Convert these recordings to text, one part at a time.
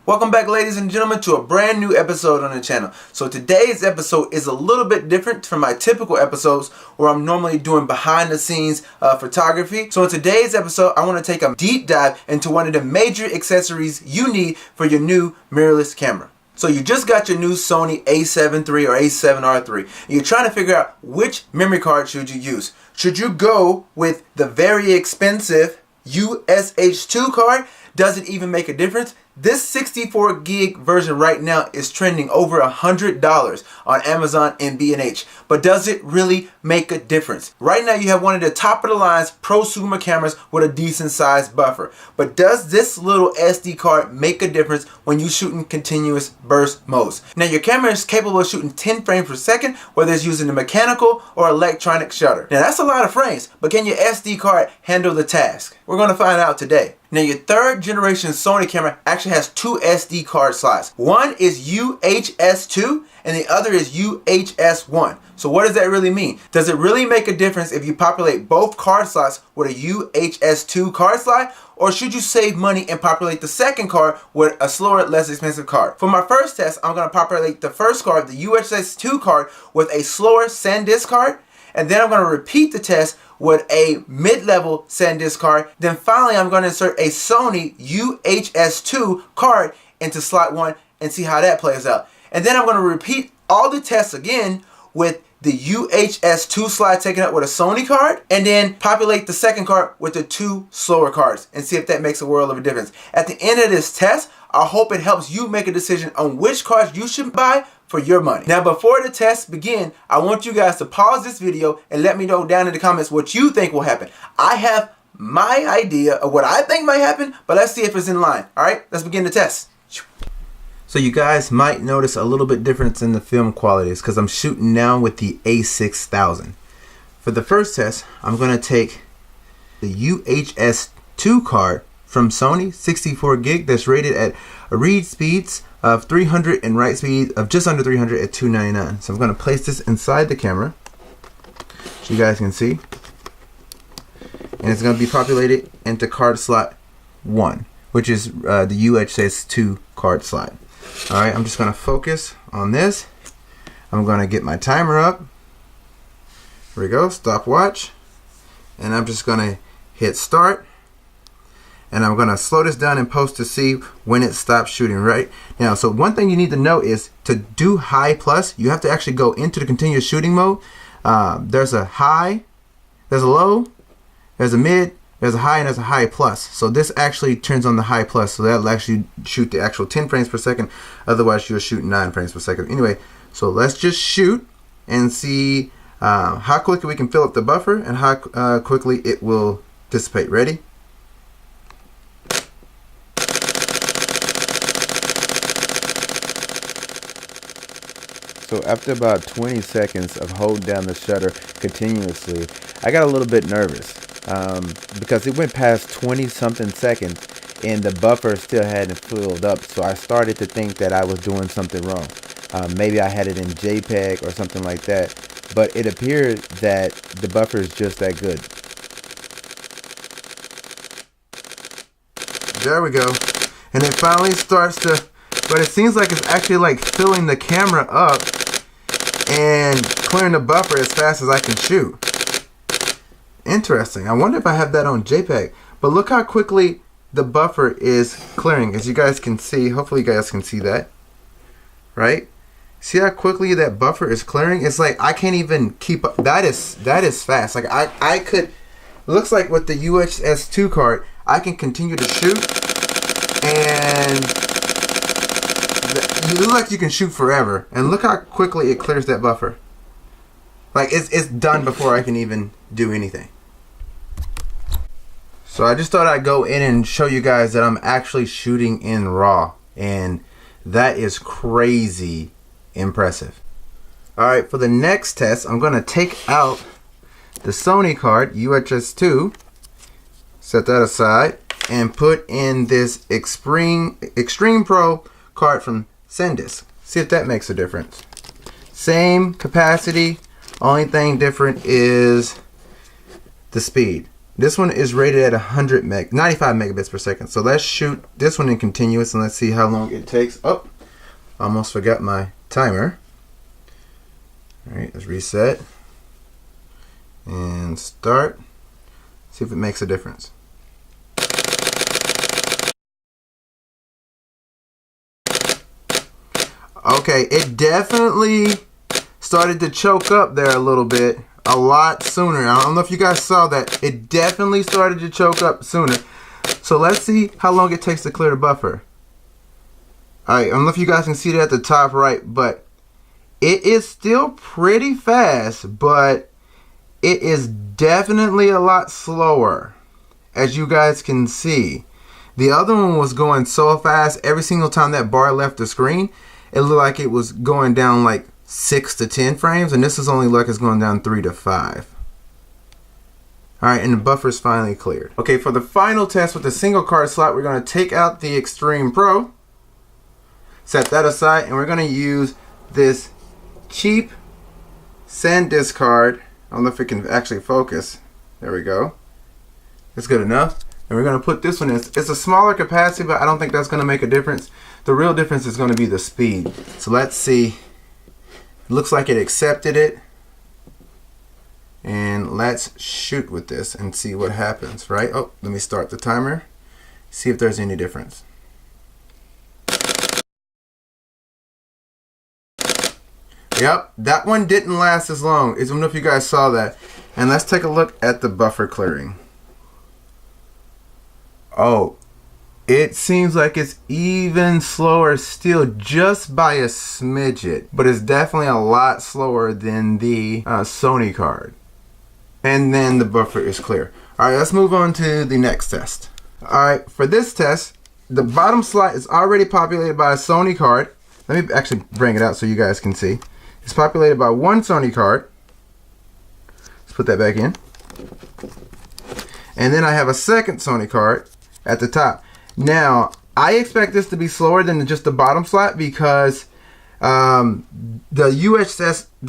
Welcome back, ladies and gentlemen, to a brand new episode on the channel. So today's episode is a little bit different from my typical episodes where I'm normally doing behind the scenes photography. So in today's episode, I want to take a deep dive into one of the major accessories you need for your new mirrorless camera. So you just got your new Sony a7 III or a7R III. You're trying to figure out which memory card should you use. Should you go with the very expensive UHS-II card? Does it even make a difference? This 64 gig version right now is trending over $100 on Amazon and B&H. But does it really make a difference? Right now you have one of the top of the lines prosumer cameras with a decent sized buffer. But does this little SD card make a difference when you shoot in continuous burst modes? Now your camera is capable of shooting 10 frames per second, whether it's using a mechanical or electronic shutter. Now that's a lot of frames, but can your SD card handle the task? We're going to find out today. Now your third generation Sony camera actually has two SD card slots. One is UHS-II and the other is UHS-I. So what does that really mean? Does it really make a difference if you populate both card slots with a UHS-II card slot? Or should you save money and populate the second card with a slower, less expensive card? For my first test, I'm going to populate the first card, the UHS-II card, with a slower SanDisk card. And then I'm going to repeat the test with a mid-level SanDisk card. Then finally, I'm going to insert a Sony UHS-II card into slot 1 and see how that plays out. And then I'm going to repeat all the tests again with the UHS-II slot taken up with a Sony card, and then populate the second card with the two slower cards and see if that makes a world of a difference. At the end of this test, I hope it helps you make a decision on which cards you should buy for your money. Now before the tests begin, I want you guys to pause this video and let me know down in the comments what you think will happen. I have my idea of what I think might happen, but let's see if it's in line. Alright, let's begin the test. So you guys might notice a little bit difference in the film qualities because I'm shooting now with the A6000. For the first test, I'm going to take the UHS-II card from Sony, 64 gig, that's rated at read speeds of 300 and write speed of just under 300 at 299. So I'm going to place this inside the camera so you guys can see. And it's going to be populated into card slot 1, which is the UHS-II card slot. Alright, I'm just going to focus on this. I'm going to get my timer up. Here we go, stopwatch. And I'm just going to hit start. And I'm going to slow this down in post to see when it stops shooting right now. So one thing you need to know is to do high plus, you have to actually go into the continuous shooting mode. There's a high, there's a low, there's a mid, there's a high, and there's a high plus. So this actually turns on the high plus, so that'll actually shoot the actual 10 frames per second. Otherwise you'll shoot 9 frames per second. Anyway, so let's just shoot and see how quickly we can fill up the buffer and how quickly it will dissipate. Ready? So after about 20 seconds of holding down the shutter continuously, I got a little bit nervous because it went past 20 something seconds and the buffer still hadn't filled up. So I started to think that I was doing something wrong. Maybe I had it in JPEG or something like that, but it appeared that the buffer is just that good. There we go. And it finally starts to, but it seems like it's actually like filling the camera up and clearing the buffer as fast as I can shoot. Interesting. I wonder if I have that on JPEG. But look how quickly the buffer is clearing. As you guys can see, hopefully you guys can see that. Right? See how quickly that buffer is clearing? It's like I can't even keep up. That is fast. Like I could, looks like with the UHS-II card, I can continue to shoot and you look like you can shoot forever, and look how quickly it clears that buffer. Like it's done before I can even do anything. So I just thought I'd go in and show you guys that I'm actually shooting in RAW, and that is crazy impressive. Alright, for the next test, I'm going to take out the Sony card, UHS-II, set that aside, and put in this Extreme Pro card from SanDisk. See if that makes a difference. Same capacity, only thing different is the speed. This one is rated at 95 megabits per second. So let's shoot this one in continuous and let's see how long it takes. Oh, almost forgot my timer. All right, let's reset and start. See if it makes a difference. Okay, it definitely started to choke up there a little bit, a lot sooner. I don't know if you guys saw that. It definitely started to choke up sooner. So let's see how long it takes to clear the buffer. Alright, I don't know if you guys can see that at the top right, but it is still pretty fast, but it is definitely a lot slower, as you guys can see. The other one was going so fast, every single time that bar left the screen, it looked like it was going down like 6 to 10 frames, and this is only like it's going down 3 to 5. Alright, and the buffer's finally cleared. Okay, for the final test with the single card slot, we're going to take out the Extreme Pro, set that aside, and we're going to use this cheap SanDisk card. I don't know if it can actually focus. There we go. That's good enough. And we're going to put this one in. It's a smaller capacity, but I don't think that's going to make a difference. The real difference is going to be the speed. So let's see. It looks like it accepted it. And let's shoot with this and see what happens, right? Oh, let me start the timer. See if there's any difference. Yep, that one didn't last as long. I don't know if you guys saw that. And let's take a look at the buffer clearing. Oh, it seems like it's even slower still, just by a smidget. But it's definitely a lot slower than the Sony card. And then the buffer is clear. Alright, let's move on to the next test. Alright, for this test, the bottom slot is already populated by a Sony card. Let me actually bring it out so you guys can see. It's populated by one Sony card. Let's put that back in. And then I have a second Sony card at the top. Now, I expect this to be slower than just the bottom slot because the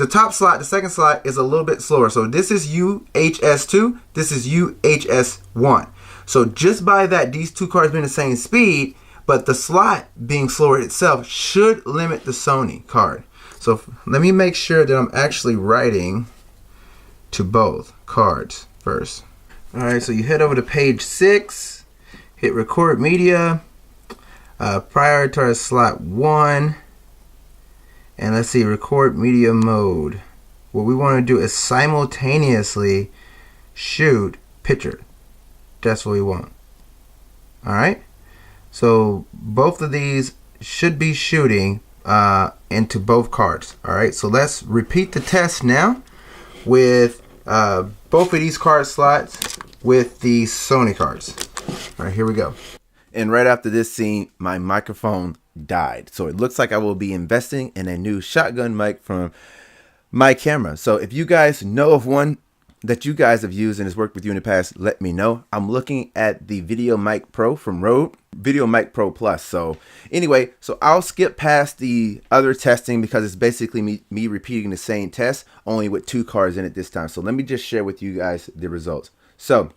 top slot, the second slot, is a little bit slower. So this is UHS-II, this is UHS-I. So just by that, these two cards being the same speed, but the slot being slower itself should limit the Sony card. So let me make sure that I'm actually writing to both cards first. Alright, so you head over to page 6, hit record media, prioritize slot 1, and let's see, record media mode. What we want to do is simultaneously shoot picture. That's what we want. Alright, so both of these should be shooting into both cards. Alright, so let's repeat the test now with both of these card slots with the Sony cards. Alright, here we go. And right after this scene, my microphone died. So it looks like I will be investing in a new shotgun mic from my camera. So if you guys know of one that you guys have used and has worked with you in the past, let me know. I'm looking at the Video Mic Pro from Rode, Video Mic Pro Plus. So anyway, so I'll skip past the other testing because it's basically me repeating the same test, only with two cards in it this time. So let me just share with you guys the results. So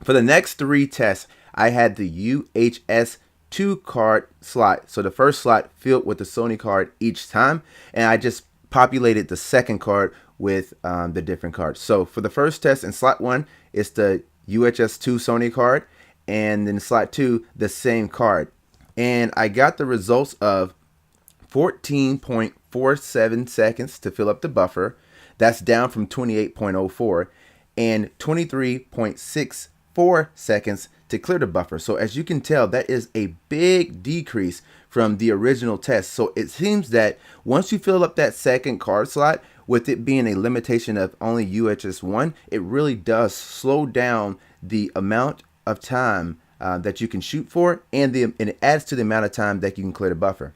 for the next 3 tests, I had the UHS-II card slot. So the first slot filled with the Sony card each time, and I just populated the second card with the different cards. So for the first test in slot 1, it's the UHS-II Sony card, and then slot 2, the same card. And I got the results of 14.47 seconds to fill up the buffer. That's down from 28.04, and 23.64 seconds to clear the buffer. So as you can tell, that is a big decrease from the original test. So it seems that once you fill up that second card slot, with it being a limitation of only UHS-I, it really does slow down the amount of time that you can shoot for, and it adds to the amount of time that you can clear the buffer.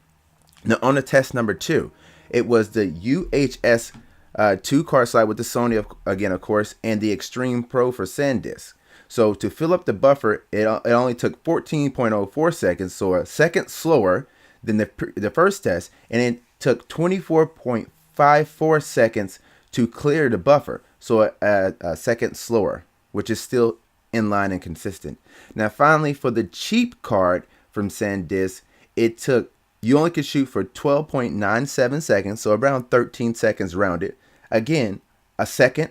Now on the test number 2, it was the UHS-II card slot with the Sony, again of course, and the Extreme Pro for SanDisk. So to fill up the buffer, it only took 14.04 seconds, so a second slower than the first test, and it took 24.54 seconds to clear the buffer, so a second slower, which is still inline and consistent. Now finally, for the cheap card from SanDisk, you only could shoot for 12.97 seconds, so around 13 seconds rounded. Again, a second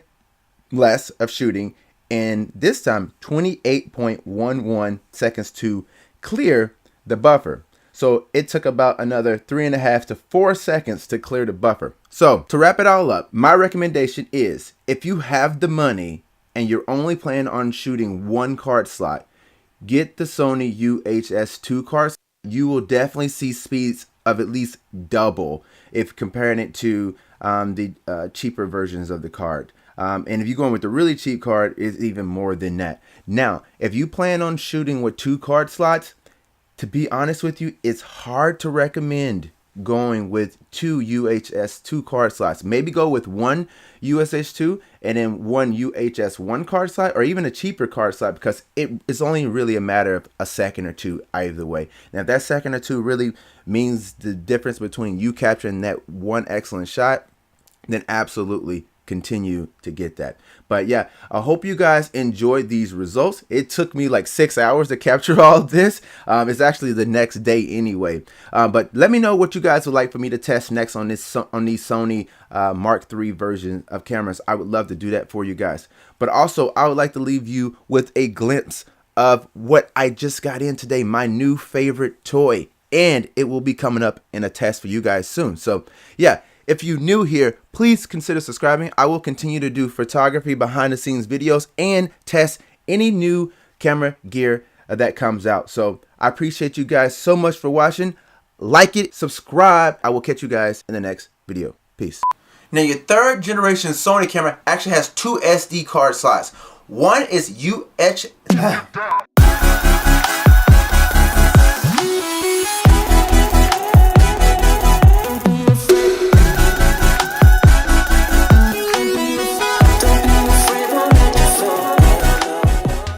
less of shooting, and this time 28.11 seconds to clear the buffer. So it took about another 3.5 to 4 seconds to clear the buffer. So to wrap it all up, my recommendation is, if you have the money and you're only planning on shooting one card slot, get the Sony UHS-II card. You will definitely see speeds of at least double if comparing it to the cheaper versions of the card. And if you're going with the really cheap card, it's even more than that. Now, if you plan on shooting with 2 card slots, to be honest with you, it's hard to recommend going with 2 UHS-II card slots. Maybe go with 1 UHS-II and then 1 UHS-I card slot, or even a cheaper card slot, because it's only really a matter of a second or two either way. Now, if that second or two really means the difference between you capturing that one excellent shot, then absolutely continue to get that. But yeah, I hope you guys enjoyed these results. It took me like 6 hours to capture all of this. It's actually the next day anyway. But let me know what you guys would like for me to test next on these Sony Mark III version of cameras. I would love to do that for you guys. But also, I would like to leave you with a glimpse of what I just got in today, my new favorite toy, and it will be coming up in a test for you guys soon. So yeah, if you're new here, please consider subscribing. I will continue to do photography behind the scenes videos and test any new camera gear that comes out. So I appreciate you guys so much for watching. Like it, subscribe. I will catch you guys in the next video. Peace. Now, your 3rd generation Sony camera actually has 2 SD card slots. One is UHS